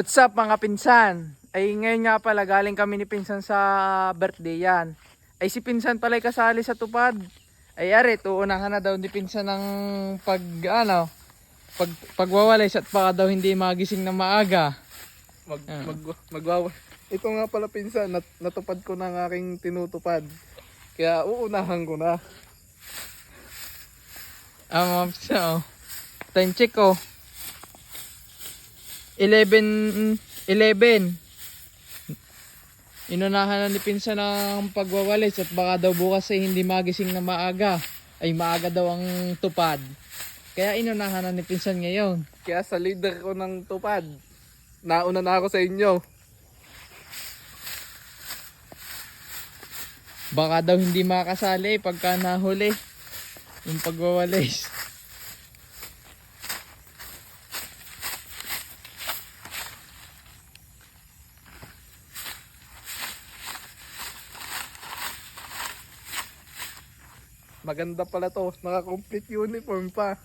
What's up mga pinsan? Ay ngayon nga pala galing kami ni pinsan sa birthday yan. Ay si pinsan pala kasali sa tupad. Ay ari, tuunahan na daw ni pinsan ng pagwawalis at baka daw hindi magising na maaga. Ito nga pala pinsan, natupad ko na ng aking tinutupad. Kaya uunahan ko na. Mga pinsan, time check 11. Inunahan na ni pinsan ng pagwawalis at baka daw bukas ay hindi magising na maaga. Ay maaga daw ang tupad. Kaya inunahan na ni pinsan ngayon. Kaya sa leader ko ng tupad, nauna na ako sa inyo. Baka daw hindi makasali pagka nahuli yung pagwawalis. Maganda pala to, naka-complete uniform pa.